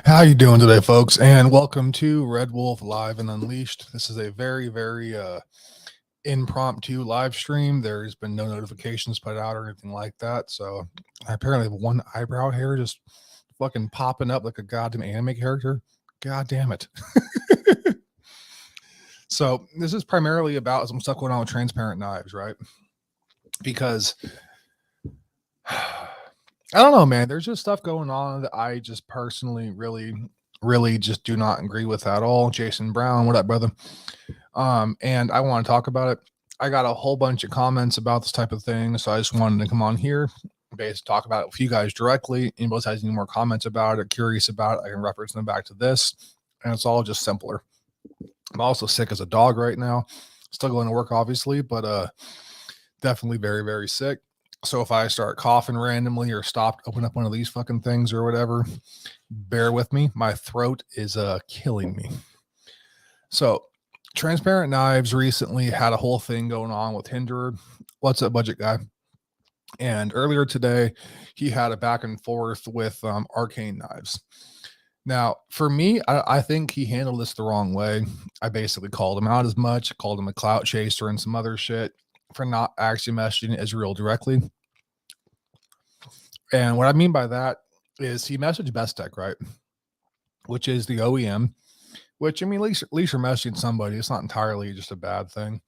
How you doing today, folks? And welcome to RedWolf Live and Unleashed. This is a very impromptu live stream. There's been no notifications put out or anything like that. So I apparently have one eyebrow hair just fucking popping up like a goddamn anime character. God damn it. So this is primarily about some stuff going on with transparent knives, right? Because I don't know, man. There's just stuff going on that I just personally really just do not agree with at all. Jason Brown, what up, brother? And I want to talk about it. I got a whole bunch of comments about this type of thing, so I just wanted to come on here, basically talk about it with you guys directly. Anybody has any more comments about it, curious about it, I can reference them back to this, and it's all just simpler. I'm also sick as a dog right now. Still going to work, obviously, but definitely very sick. So if I start coughing randomly or stop, open up one of these fucking things or whatever, bear with me. My throat is killing me. So Transparent Knives recently had a whole thing going on with Hinder. What's up, budget guy? And earlier today, he had a back and forth with Arcane Knives. Now, for me, I think he handled this the wrong way. I basically called him out as much, called him a clout chaser and some other shit for not actually messaging Israel directly. And what I mean by that is he messaged Best Tech, right? Which is the OEM, which, I mean, at least you're messaging somebody. It's not entirely just a bad thing.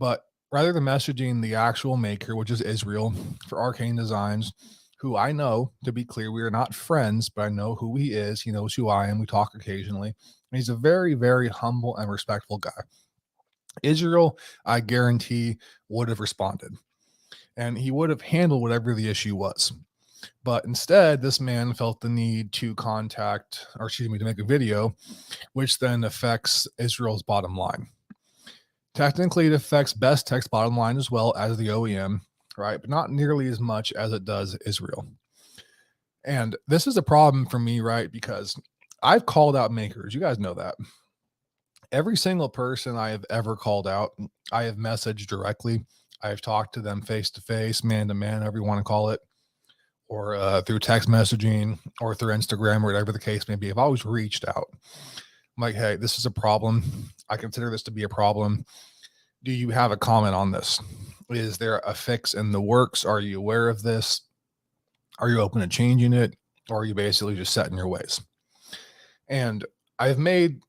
But rather than messaging the actual maker, which is Israel, for Arcane Designs, who I know, to be clear, we are not friends, but I know who he is. He knows who I am. We talk occasionally. And he's a very humble and respectful guy. Israel, I guarantee, would have responded. And he would have handled whatever the issue was. But instead, this man felt the need to to make a video, which then affects Israel's bottom line. Technically, it affects Best Tech's bottom line as well as the OEM, right? But not nearly as much as it does Israel. And this is a problem for me, right? Because I've called out makers. You guys know that. Every single person I have ever called out, I have messaged directly. I have talked to them face to face, man to man, however you want to call it, or through text messaging or through Instagram or whatever the case may be. I've always reached out. I'm like, hey, this is a problem. I consider this to be a problem. Do you have a comment on this? Is there a fix in the works? Are you aware of this? Are you open to changing it? Or are you basically just set in your ways? And I've made,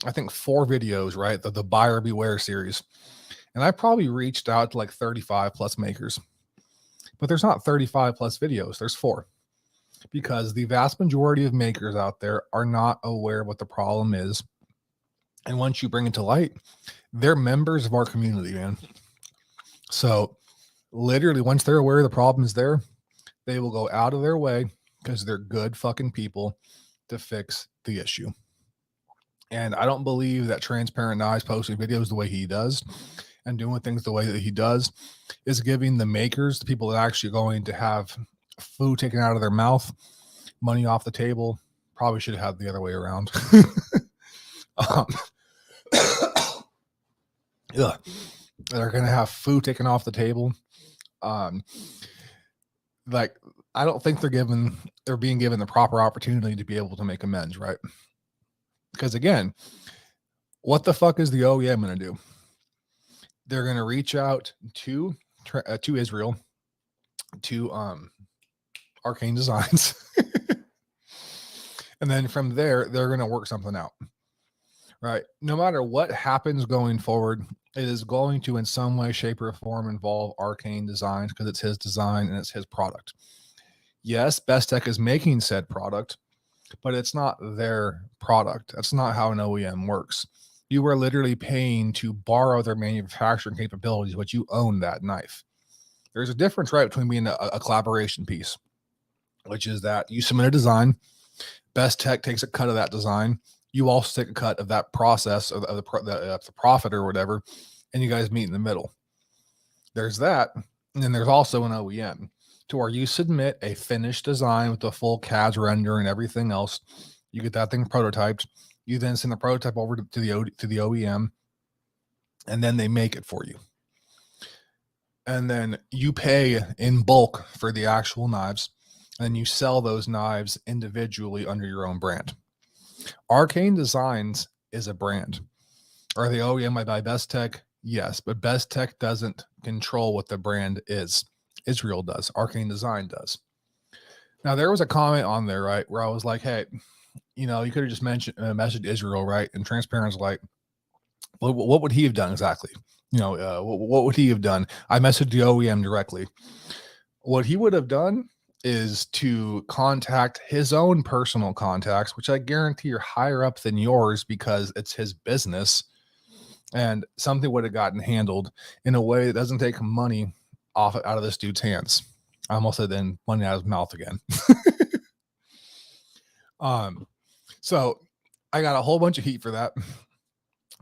I think, 4 videos, right? The Buyer Beware series. And I probably reached out to like 35 plus makers. But there's not 35 plus videos. There's 4. Because the vast majority of makers out there are not aware of what the problem is. And once you bring it to light, they're members of our community, man. So literally, once they're aware the problem is there, they will go out of their way, because they're good fucking people, to fix the issue. And I don't believe that Transparent Knives posting videos the way he does and doing things the way that he does is giving the makers, the people that are actually going to have food taken out of their mouth, money off the table. Probably should have had the other way around. They're going to have food taken off the table. Like, I don't think they're being given the proper opportunity to be able to make amends, right? Because again, what the fuck is the OEM going to do? They're going to reach out to Israel, to Arcane Designs, and then from there, they're going to work something out, right? No matter what happens going forward, it is going to, in some way, shape, or form, involve Arcane Designs, because it's his design and it's his product. Yes, Best Tech is making said product, but it's not their product. That's not how an OEM works. You are literally paying to borrow their manufacturing capabilities, but you own that knife. There's a difference, right, between being a collaboration piece, which is that you submit a design, Best Tech takes a cut of that design, you also take a cut of that process, of the profit or whatever, and you guys meet in the middle. There's that, and then there's also an OEM, to where you submit a finished design with the full CAD render and everything else. You get that thing prototyped. You then send the prototype over to the OEM, and then they make it for you. And then you pay in bulk for the actual knives. and you sell those knives individually under your own brand. Arcane Designs is a brand. Are they OEM by Best Tech? Yes, but Best Tech doesn't control what the brand is. Israel does. Arcane Design does. Now, there was a comment on there, right, where I was like, hey, you could have just messaged Israel, right? And Transparent's like, well, what would he have done exactly? What would he have done? I messaged the OEM directly. What he would have done is to contact his own personal contacts, which I guarantee are higher up than yours because it's his business, and something would have gotten handled in a way that doesn't take money out of this dude's hands. I almost said then money out of his mouth again. So I got a whole bunch of heat for that.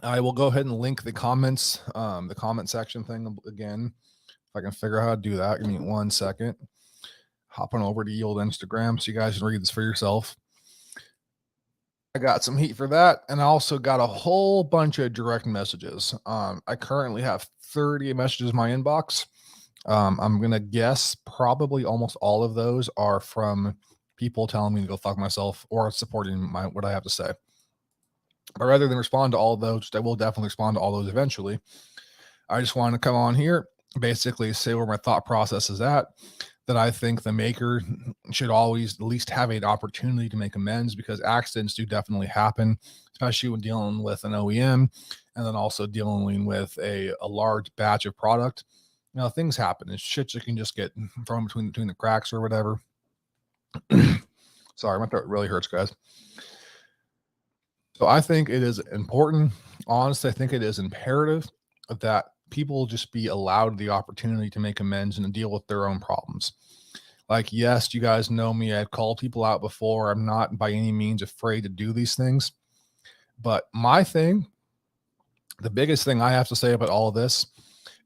I will go ahead and link the comments, the comment section thing again. If I can figure out how to do that, give me 1 second. Hop on over to Yield Instagram so you guys can read this for yourself. I got some heat for that, and I also got a whole bunch of direct messages. I currently have 30 messages in my inbox. I'm gonna guess probably almost all of those are from people telling me to go fuck myself or supporting what I have to say. But rather than respond to all of those, I will definitely respond to all those eventually. I just want to come on here, basically say where my thought process is at, that I think the maker should always at least have an opportunity to make amends, because accidents do definitely happen, especially when dealing with an OEM and then also dealing with a large batch of product. Things happen. It's shit you can just get thrown between the cracks or whatever. Sorry, my throat really hurts, guys. So I think it is important. Honestly, I think it is imperative that people just be allowed the opportunity to make amends and to deal with their own problems. Like, yes, you guys know me. I've called people out before. I'm not by any means afraid to do these things. But my thing, the biggest thing I have to say about all of this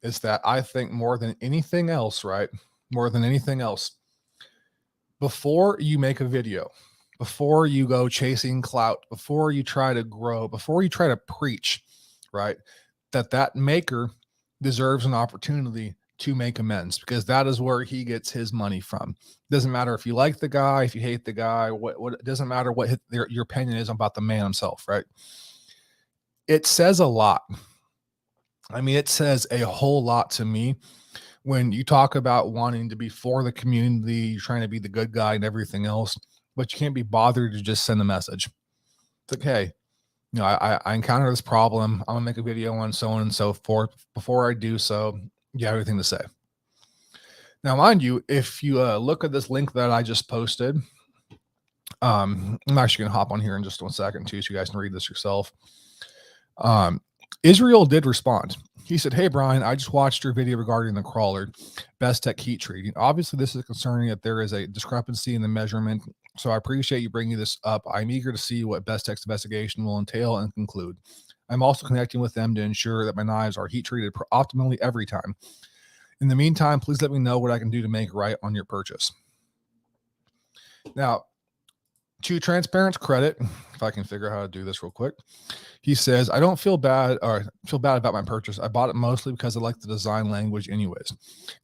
is that I think more than anything else, right? More than anything else, before you make a video, before you go chasing clout, before you try to grow, before you try to preach, right, that maker deserves an opportunity to make amends, because that is where he gets his money from. Doesn't matter if you like the guy, if you hate the guy, what it doesn't matter what your opinion is about the man himself, right? It says a lot. I mean, it says a whole lot to me when you talk about wanting to be for the community, you're trying to be the good guy and everything else, but you can't be bothered to just send a message. It's like, hey, I encountered this problem. I'm gonna make a video on so on and so forth. Before I do so, you have everything to say. Now, mind you, if you look at this link that I just posted, I'm actually gonna hop on here in just 1 second too, so you guys can read this yourself. Israel did respond. He said, hey, Brian, I just watched your video regarding the crawler, Best Tech heat treating. Obviously, this is concerning that there is a discrepancy in the measurement, so I appreciate you bringing this up. I'm eager to see what Best Tech's investigation will entail and conclude. I'm also connecting with them to ensure that my knives are heat treated optimally every time. In the meantime, please let me know what I can do to make right on your purchase. Now, to Transparent's credit, if I can figure out how to do this real quick, he says, I don't feel bad about my purchase. I bought it mostly because I like the design language anyways.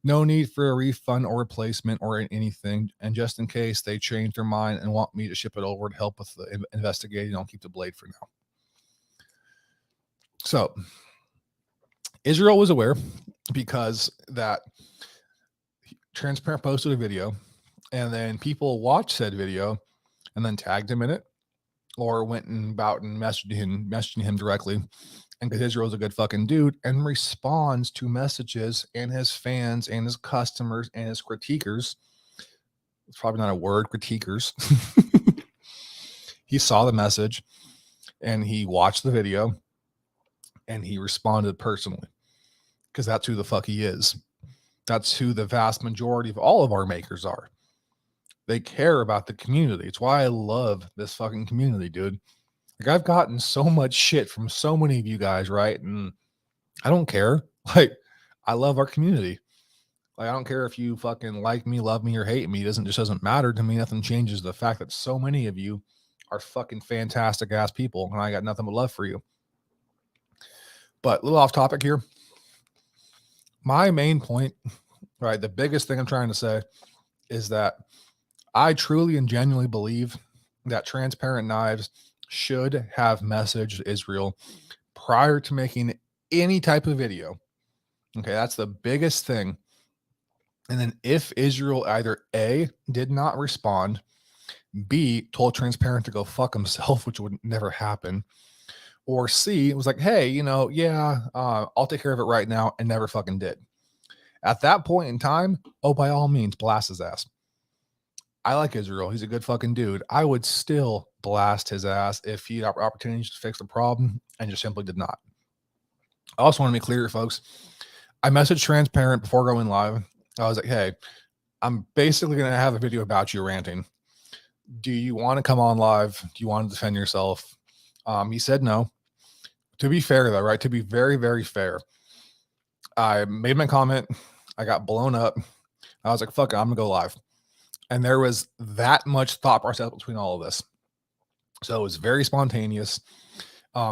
No need for a refund or replacement or anything. And just in case they change their mind and want me to ship it over to help with the investigating, I'll keep the blade for now. So Israel was aware, because that Transparent posted a video, and then people watched said video and then tagged him in it, or went about and messaging him directly. And because Israel's a good fucking dude and responds to messages and his fans and his customers and his critiquers, it's probably not a word, critiquers. He saw the message and he watched the video and he responded personally, because that's who the fuck he is. That's who the vast majority of all of our makers are. They care about the community. It's why I love this fucking community, dude. Like, I've gotten so much shit from so many of you guys, right? And I don't care. Like, I love our community. Like, I don't care if you fucking like me, love me, or hate me. It doesn't matter to me. Nothing changes the fact that so many of you are fucking fantastic ass people, and I got nothing but love for you. But a little off topic here. My main point, right, the biggest thing I'm trying to say is that I truly and genuinely believe that Transparent Knives should have messaged Israel prior to making any type of video. Okay, that's the biggest thing. And then if Israel either A, did not respond, B, told Transparent to go fuck himself, which would never happen, or C, was like, hey, I'll take care of it right now, and never fucking did. At that point in time, by all means, blast his ass. I like Israel. He's a good fucking dude. I would still blast his ass if he had opportunities to fix the problem and just simply did not. I also want to be clear, folks. I messaged Transparent before going live. I was like, hey, I'm basically going to have a video about you ranting. Do you want to come on live? Do you want to defend yourself? He said no. To be fair, though, right? To be very, very fair, I made my comment. I got blown up. I was like, fuck it, I'm going to go live. And there was that much thought process between all of this. So it was very spontaneous.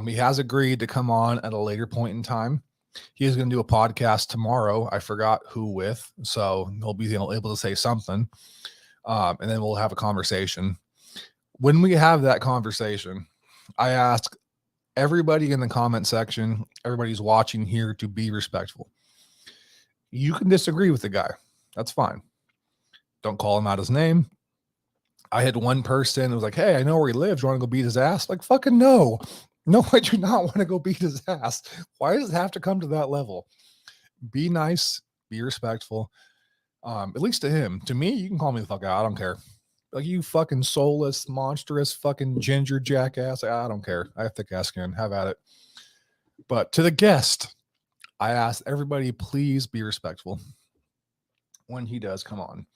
He has agreed to come on at a later point in time. He is going to do a podcast tomorrow. I forgot who with. So he'll be able to say something. And then we'll have a conversation. When we have that conversation, I ask everybody in the comment section, everybody's watching here, to be respectful. You can disagree with the guy. That's fine. Don't call him out his name. I had one person who was like, hey, I know where he lives. You want to go beat his ass? Like, fucking no. No, I do not want to go beat his ass. Why does it have to come to that level? Be nice. Be respectful. At least to him. To me, you can call me the fuck out. I don't care. Like, you fucking soulless, monstrous, fucking ginger jackass. I don't care. I have thick ass skin. Have at it. But to the guest, I ask everybody, please be respectful when he does come on.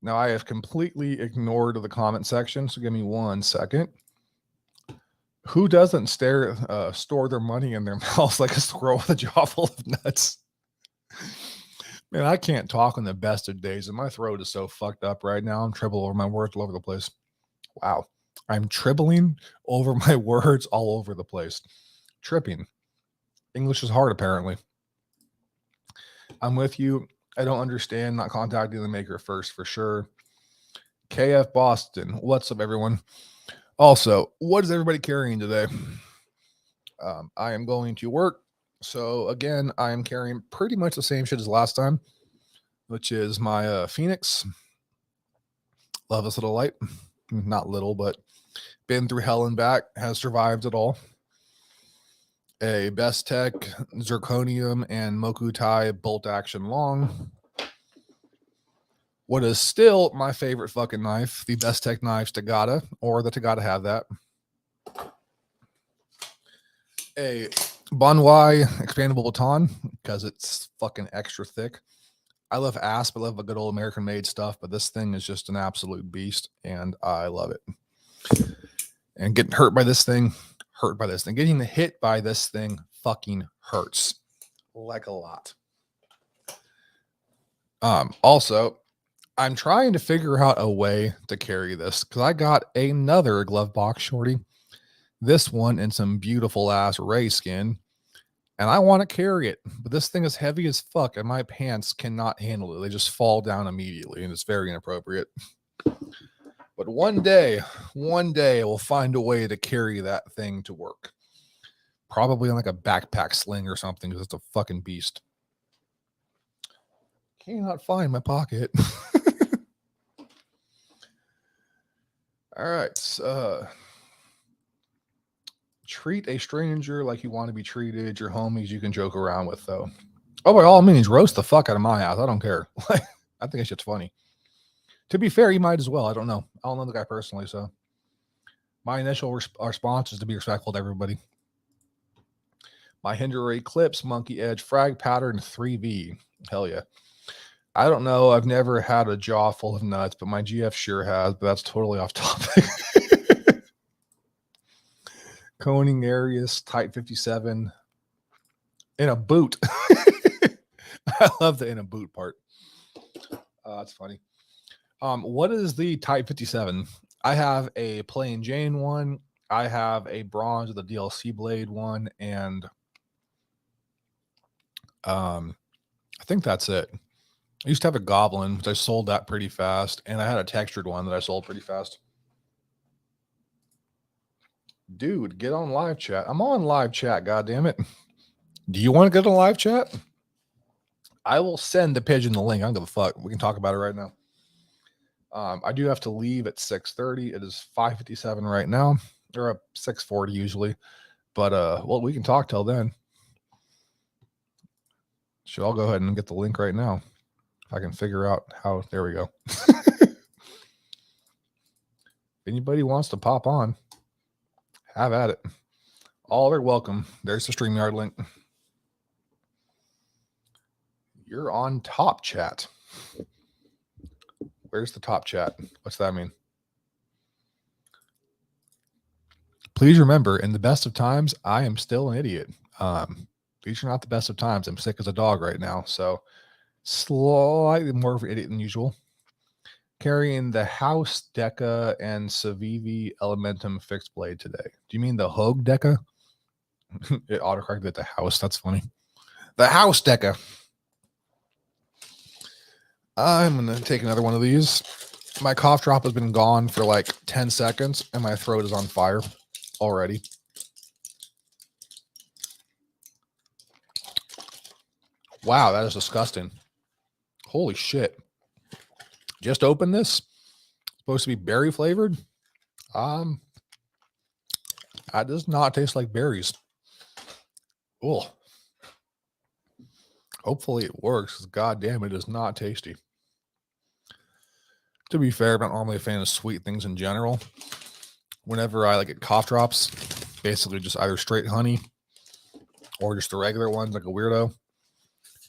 Now, I have completely ignored the comment section, so give me 1 second. Who doesn't store their money in their mouth like a squirrel with a jaw full of nuts? Man, I can't talk on the best of days, and my throat is so fucked up right now. I'm tripping over my words all over the place. Wow. I'm tripping over my words all over the place. Tripping. English is hard, apparently. I'm with you. I don't understand not contacting the maker first, for sure. KF Boston. What's up, everyone? Also, what is everybody carrying today? I am going to work. So, again, I am carrying pretty much the same shit as last time, which is my Phoenix. Love this little light. Not little, but been through hell and back. Has survived it all. A Best Tech Zirconium and Mokutai bolt action long. What is still my favorite fucking knife, the Best Tech Knives Tagata, or the Tagata have that. A Bonwai expandable baton, because it's fucking extra thick. I love Asp. I love the good old American made stuff, but this thing is just an absolute beast, and I love it. And getting hurt by this thing, Getting hit by this thing fucking hurts. Like a lot. Also, I'm trying to figure out a way to carry this, because I got another glove box shorty. This one in some beautiful ass ray skin. And I want to carry it, but this thing is heavy as fuck, and my pants cannot handle it. They just fall down immediately, and it's very inappropriate. But one day we'll find a way to carry that thing to work. Probably on like a backpack sling or something, because it's a fucking beast. Cannot find my pocket. All right. Treat a stranger like you want to be treated. Your homies you can joke around with, though. Oh, by all means, roast the fuck out of my ass. I don't care. I think that shit's funny. To be fair, you might as well. I don't know. I don't know the guy personally, so my initial response is to be respectful to everybody. My Hinder Eclipse Monkey Edge Frag Pattern 3V. Hell yeah. I don't know. I've never had a jaw full of nuts, but my GF sure has, but that's totally off topic. Coning Arius Type 57 in a boot. I love the in a boot part. That's funny. What is the Type 57? I have a plain Jane one. I have a bronze with a DLC blade one, and I think that's it. I used to have a Goblin, which I sold that pretty fast, and I had a textured one that I sold pretty fast. Dude, get on live chat. I'm on live chat, goddammit. Do you want to get on live chat? I will send the pigeon the link. I don't give a fuck. We can talk about it right now. I do have to leave at 6:30. It is 5:57 right now, or 6:40 usually. But well, we can talk till then. Should I'll go ahead and get the link right now. If I can figure out how. There we go. If anybody wants to pop on, have at it. All are welcome. There's the StreamYard link. You're on top chat. Where's the top chat? What's that mean? Please remember, in the best of times, I am still an idiot. These are not the best of times. I'm sick as a dog right now, so slightly more of an idiot than usual. Carrying the House Deca and Civivi Elementum fixed blade today. Do you mean the Hogue Deca? It autocorrected the house. That's funny. The House Deca. I'm going to take another one of these. My cough drop has been gone for like 10 seconds, and my throat is on fire already. Wow, that is disgusting. Holy shit. Just opened this. Supposed to be berry flavored. That does not taste like berries. Oh. Hopefully it works. God damn, it is not tasty. To be fair, I'm not normally a fan of sweet things in general. Whenever I like get cough drops, basically just either straight honey or just the regular ones like a weirdo.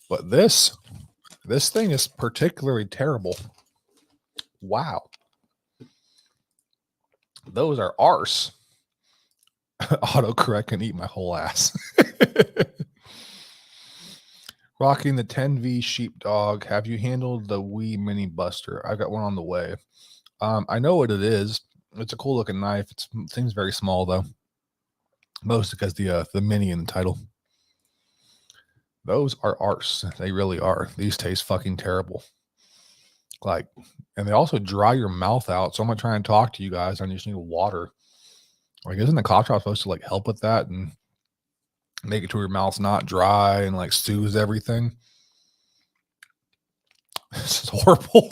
But this thing is particularly terrible. Wow. Those are arse. Autocorrect can eat my whole ass. Rocking the 10V sheepdog. Have you handled the Wee Mini Buster? I've got one on the way. I know what it is. It's a cool looking knife. It seems very small though. Mostly because the mini in the title. Those are arse. They really are. These taste fucking terrible. Like, and they also dry your mouth out. So I'm gonna try and talk to you guys. I just need water. Like, isn't the cough drop supposed to like help with that and make it to your mouth's not dry and like soothes everything? This is horrible.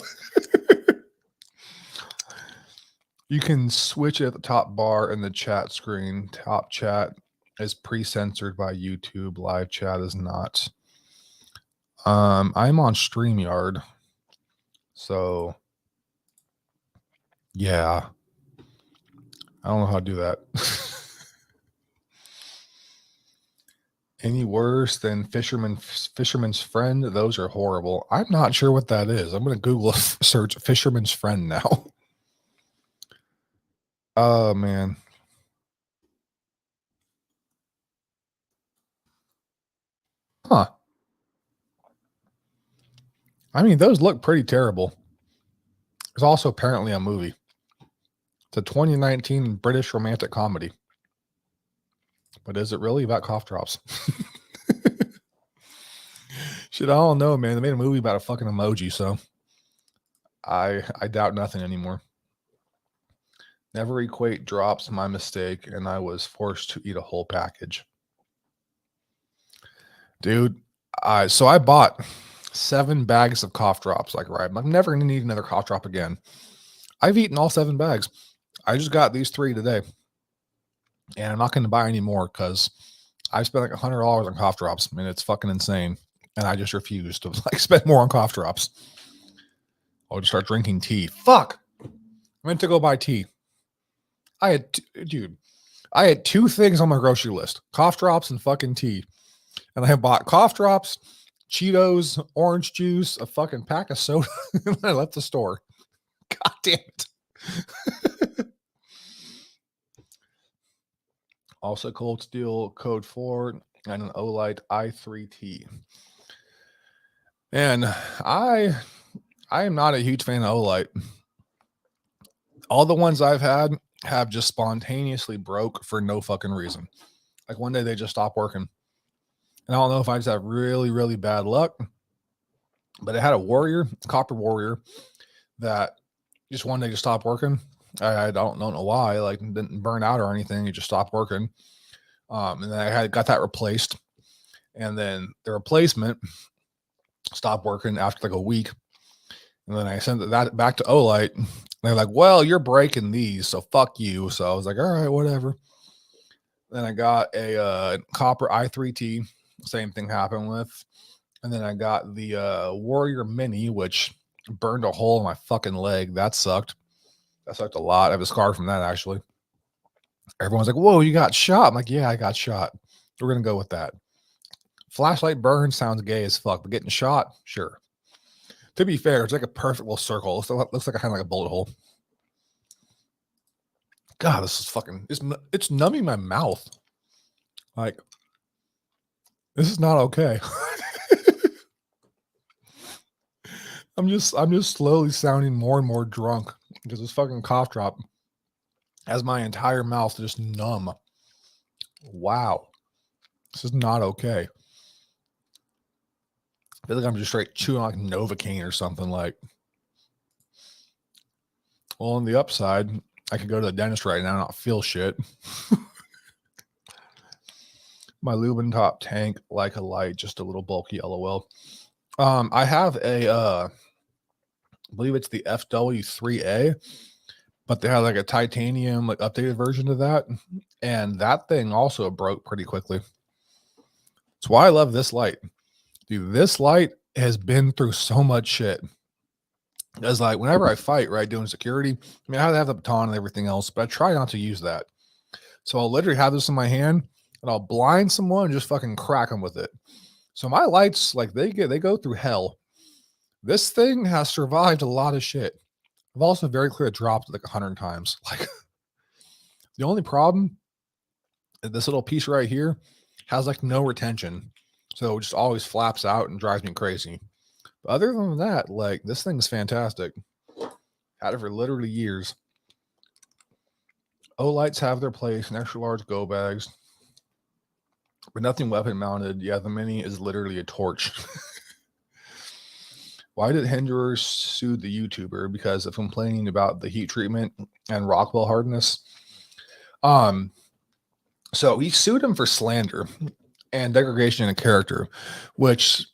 You can switch it at the top bar in the chat screen. Top chat is pre-censored by YouTube. Live chat is not. I'm on StreamYard. So yeah. I don't know how to do that. Any worse than Fisherman's Friend? Those are horrible. I'm not sure what that is. I'm going to Google search Fisherman's Friend now. Oh, man. Huh. I mean, those look pretty terrible. There's also apparently a movie. It's a 2019 British romantic comedy. But is it really about cough drops? Shit, I don't know, man. They made a movie about a fucking emoji, so I doubt nothing anymore. Never equate drops, my mistake, and I was forced to eat a whole package. Dude, so I bought 7 bags of cough drops. Like, right, I'm never going to need another cough drop again. I've eaten all 7 bags. I just got these 3 today. And I'm not going to buy any more because I spent like $100 on cough drops. I mean, it's fucking insane. And I just refuse to like spend more on cough drops. I'll just start drinking tea. Fuck. I meant to go buy tea. I had 2 things on my grocery list: cough drops and fucking tea. And I have bought cough drops, Cheetos, orange juice, a fucking pack of soda, and I left the store. God damn it. Also, Cold Steel Code 4 and an Olight i3T. And I am not a huge fan of Olight. All the ones I've had have just spontaneously broke for no fucking reason. Like one day they just stopped working. And I don't know if I just have really, really bad luck But it had a warrior, copper warrior, that just one day just stopped working. I don't know why. Like, didn't burn out or anything. It just stopped working. And then I got that replaced, and then the replacement stopped working after like a week. And then I sent that back to Olight. They're like, "Well, you're breaking these, so fuck you." So I was like, "All right, whatever." Then I got a copper i3T. Same thing happened with. And then I got the Warrior Mini, which burned a hole in my fucking leg. That sucked. That sucked a lot. I have a scar from that, actually. Everyone's like, "Whoa, you got shot." I'm like, "Yeah, I got shot." We're going to go with that. Flashlight burn sounds gay as fuck, but getting shot, sure. To be fair, it's like a perfect little circle. It looks like a kind of like a bullet hole. God, this is fucking, it's numbing my mouth. Like, this is not okay. I'm just slowly sounding more and more drunk because this fucking cough drop has my entire mouth just numb. Wow. This is not okay. I feel like I'm just straight chewing like Novocaine or something. Like, well, on the upside, I could go to the dentist right now and not feel shit. My Lubin top tank like a light, just a little bulky, LOL. I have a I believe it's the FW3A, but they have like a titanium like updated version of that, and that thing also broke pretty quickly. That's why I love this light. Dude, this light has been through so much shit. Because like whenever I fight, right, doing security, I mean, I have the baton and everything else, but I try not to use that. So I'll literally have this in my hand and I'll blind someone and just fucking crack them with it. So my lights, like they go through hell. This thing has survived a lot of shit. I've also very clear dropped like 100 times. Like the only problem is this little piece right here has like no retention. So it just always flaps out and drives me crazy. But other than that, like this thing's fantastic. Had it for literally years. O-lights have their place in extra large go bags, but nothing weapon mounted. Yeah, the Mini is literally a torch. Why did Hinderer sue the YouTuber? Because of complaining about the heat treatment and Rockwell hardness. So he sued him for slander and degradation of character, which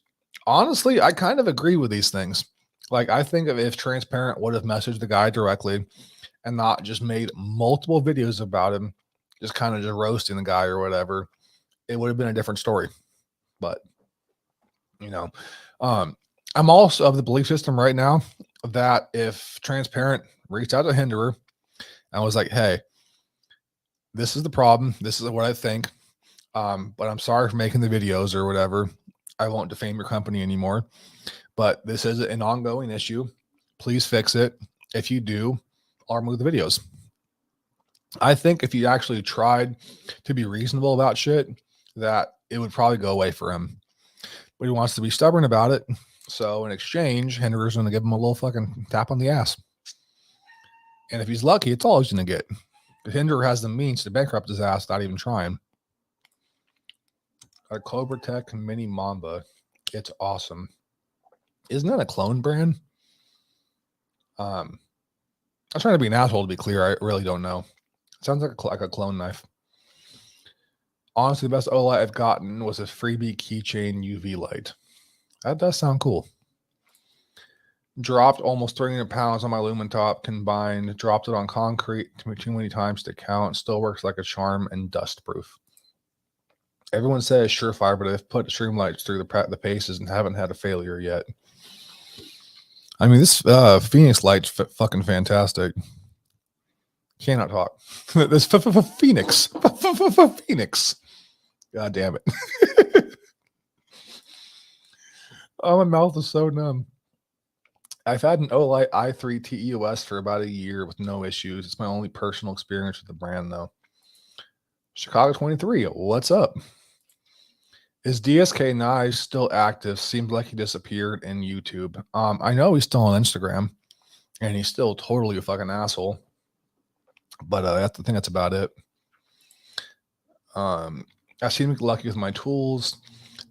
honestly, I kind of agree with these things. Like, I think if Transparent would have messaged the guy directly and not just made multiple videos about him, just kind of just roasting the guy or whatever, it would have been a different story. But, you know, I'm also of the belief system right now that if Transparent reached out to Hinderer and was like, "Hey, this is the problem. This is what I think. But I'm sorry for making the videos or whatever. I won't defame your company anymore. But this is an ongoing issue. Please fix it. If you do, I'll remove the videos." I think if he actually tried to be reasonable about shit, that it would probably go away for him. But he wants to be stubborn about it. So in exchange, Hinderer's going to give him a little fucking tap on the ass. And if he's lucky, it's all he's going to get. But Hinderer has the means to bankrupt his ass without even trying. A Cobra Tech Mini Mamba. It's awesome. Isn't that a clone brand? I'm trying to be an asshole to be clear. I really don't know. It sounds like a clone knife. Honestly, the best OLED I've gotten was a freebie keychain UV light. That does sound cool. Dropped almost 300 pounds on my lumen top combined. Dropped it on concrete too many times to count. Still works like a charm and dust proof. Everyone says surefire, but I've put streamlights through the paces and haven't had a failure yet. I mean, this Phoenix light's fucking fantastic. Cannot talk. This Phoenix. Phoenix. God damn it. Oh, my mouth is so numb. I've had an Olight i3 TEOS for about a year with no issues. It's my only personal experience with the brand, though. Chicago 23, what's up? Is DSK Knives still active? Seems like he disappeared in YouTube. I know he's still on Instagram, and he's still totally a fucking asshole. But I think that's about it. I seem to be lucky with my tools.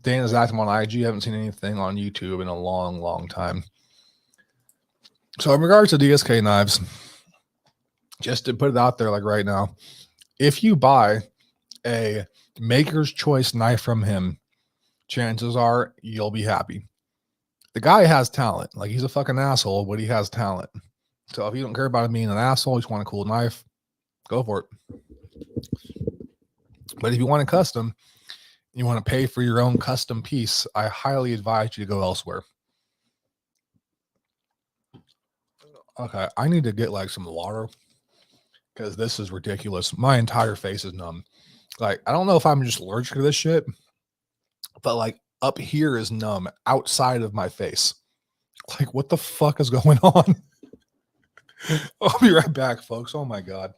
Dan is active on IG. I haven't seen anything on YouTube in a long, long time. So in regards to DSK knives, just to put it out there like right now, if you buy a Maker's Choice knife from him, chances are you'll be happy. The guy has talent. Like, he's a fucking asshole, but he has talent. So if you don't care about him being an asshole, you just want a cool knife, go for it. But if you want a custom, you want to pay for your own custom piece, I highly advise you to go elsewhere. Okay, I need to get like some water because this is ridiculous. My entire face is numb. Like, I don't know if I'm just allergic to this shit, but like up here is numb outside of my face. Like, what the fuck is going on? I'll be right back, folks. Oh my God.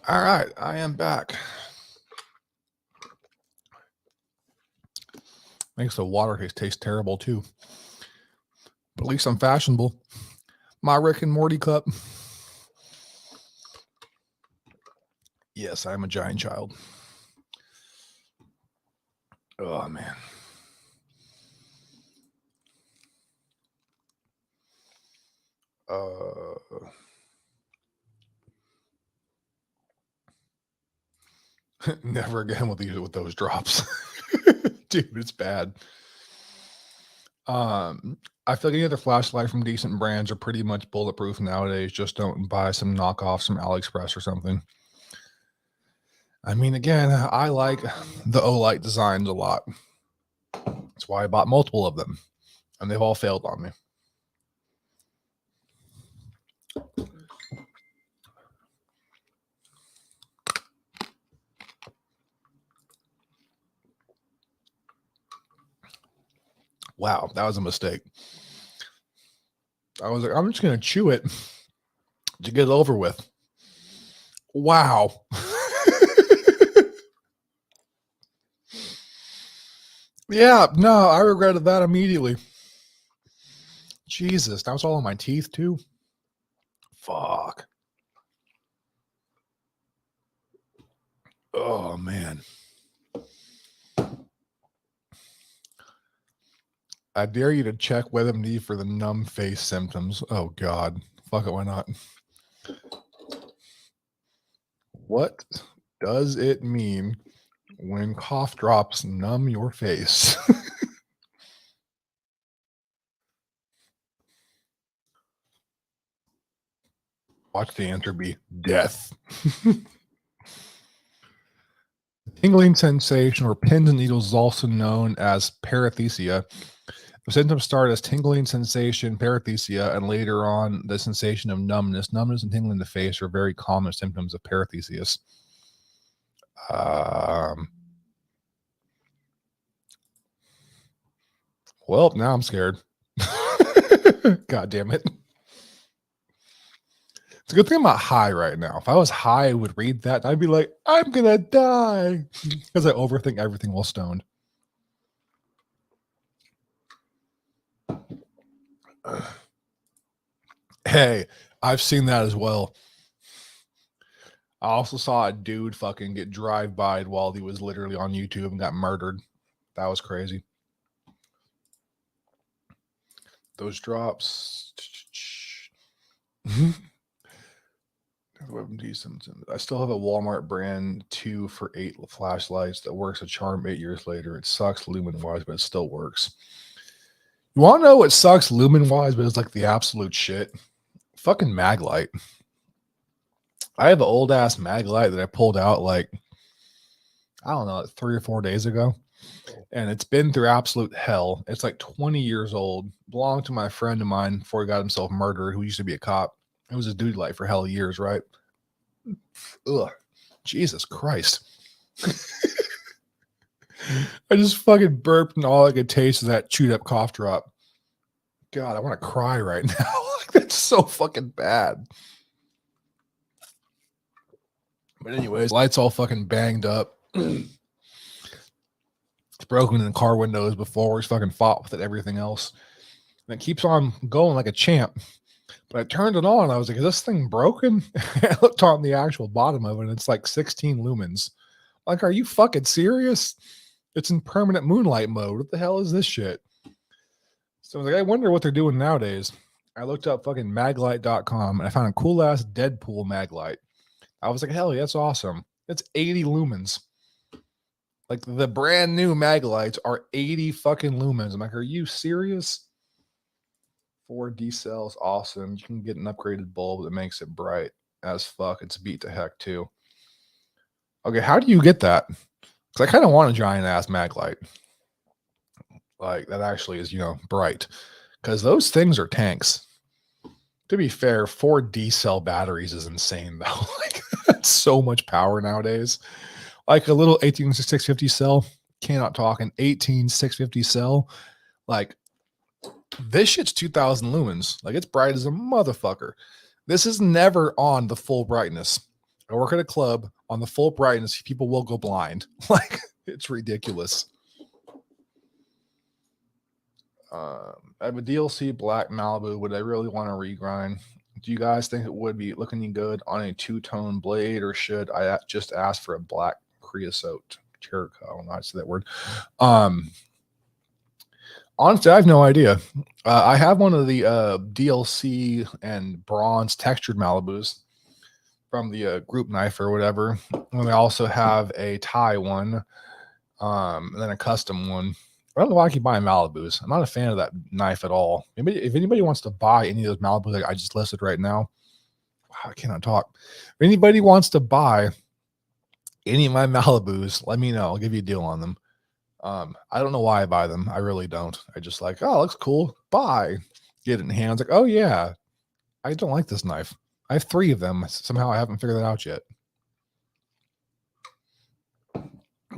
All right, I am back. Makes the water taste terrible too. But at least I'm fashionable. My Rick and Morty cup. Yes, I'm a giant child. Oh man. Never again with those drops. Dude, it's bad. I feel like any other flashlight from decent brands are pretty much bulletproof nowadays. Just don't buy some knockoffs from AliExpress or something. I mean, again, I like the Olight designs a lot. That's why I bought multiple of them, and they've all failed on me. Wow, that was a mistake. I was like, I'm just going to chew it to get it over with. Wow. Yeah, no, I regretted that immediately. Jesus, that was all in my teeth too. Fuck. Oh, man. I dare you to check WebMD for the numb face symptoms. Oh, God. Fuck it, why not? What does it mean when cough drops numb your face? Watch the answer be death. Tingling sensation or pins and needles is also known as paresthesia. The symptoms start as tingling sensation, paresthesia, and later on the sensation of numbness. Numbness and tingling in the face are very common symptoms of paresthesia. Well, now I'm scared. God damn it. It's a good thing I'm not high right now. If I was high, I would read that. I'd be like, I'm going to die. Because I overthink everything while stoned. Hey, I've seen that as well. I also saw a dude fucking get drive-by'd while he was literally on YouTube and got murdered. That was crazy. Those drops. I still have a Walmart brand 2 for 8 flashlights that works a charm 8 years later. It sucks lumen wise, but it still works. You want to know what sucks lumen wise, but it's like the absolute shit? Fucking Maglite. I have an old ass Maglite that I pulled out like, I don't know, 3 or 4 days ago. And it's been through absolute hell. It's like 20 years old. Belonged to my friend of mine before he got himself murdered, who used to be a cop. It was a dude light for hell years, right? Ugh. Jesus Christ. I just fucking burped and all I could taste is that chewed up cough drop. God, I want to cry right now. That's so fucking bad. But anyways, lights all fucking banged up. It's broken in the car windows before. It's fucking fought with it, everything else. And it keeps on going like a champ. But I turned it on. I was like, is this thing broken? I looked on the actual bottom of it, and it's like 16 lumens. Like, are you fucking serious? It's in permanent moonlight mode. What the hell is this shit? So I was like, I wonder what they're doing nowadays. I looked up fucking maglite.com, and I found a cool-ass Deadpool Maglite. I was like, hell yeah, that's awesome. It's 80 lumens. Like, the brand new Maglites are 80 fucking lumens. I'm like, are you serious? 4D cells, awesome. You can get an upgraded bulb that makes it bright as fuck. It's beat to heck too. Okay, how do you get that? Because I kind of want a giant ass Maglite. Like, that actually is, bright. Because those things are tanks. To be fair, 4D cell batteries is insane though. Like, that's so much power nowadays. Like a little 18650 cell, cannot talk, an 18650 cell. Like, this shit's 2000 lumens. Like, it's bright as a motherfucker. This is never on the full brightness. I work at a club on the full brightness. People will go blind. Like, it's ridiculous. I have a DLC black Malibu. Would I really want to regrind? Do you guys think it would be looking good on a two-tone blade, or should I just ask for a black creosote? I don't know how to say that word. Honestly, I have no idea. I have one of the DLC and bronze textured Malibus from the group knife or whatever. And I also have a Thai one, and then a custom one. I don't know why I keep buying Malibus. I'm not a fan of that knife at all. If anybody wants to buy any of those Malibus that I just listed right now, wow, I cannot talk. If anybody wants to buy any of my Malibus, let me know. I'll give you a deal on them. I don't know why I buy them. I really don't. I just like, oh, it looks cool. Buy. Get it in hands. Like, oh yeah, I don't like this knife. I have 3 of them. Somehow I haven't figured that out yet.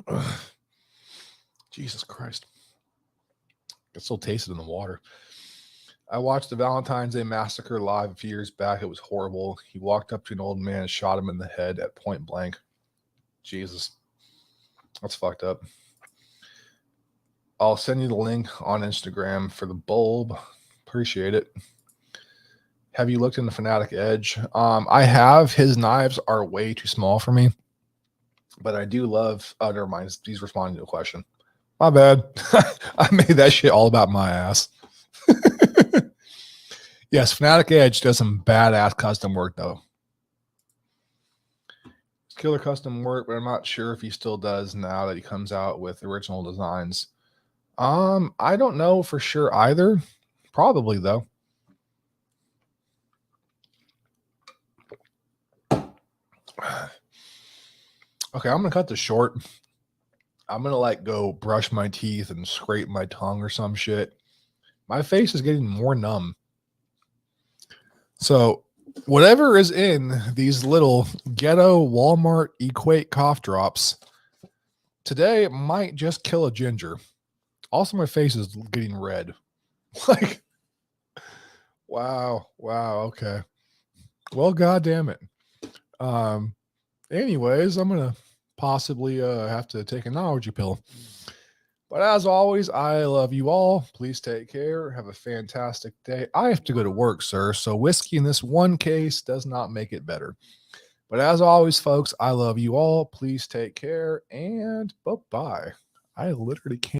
Ugh. Jesus Christ. It still tasted in the water. I watched the Valentine's Day Massacre live a few years back. It was horrible. He walked up to an old man and shot him in the head at point blank. Jesus. That's fucked up. I'll send you the link on Instagram for the bulb. Appreciate it. Have you looked into Fanatic Edge? I have. His knives are way too small for me. But I do love... Oh, never mind. He's responding to a question. My bad. I made that shit all about my ass. Yes, Fanatic Edge does some badass custom work, though. Killer custom work, but I'm not sure if he still does now that he comes out with original designs. I don't know for sure either. Probably, though. Okay, I'm going to cut this short. I'm going to go brush my teeth and scrape my tongue or some shit. My face is getting more numb. So whatever is in these little ghetto Walmart Equate cough drops today might just kill a ginger. Also, my face is getting red. Like, wow. Okay. Well, God damn it. Anyways, I'm going to possibly have to take an allergy pill. But as always, I love you all. Please take care. Have a fantastic day. I have to go to work, sir. So whiskey in this one case does not make it better. But as always, folks, I love you all. Please take care and bye-bye. I literally can't.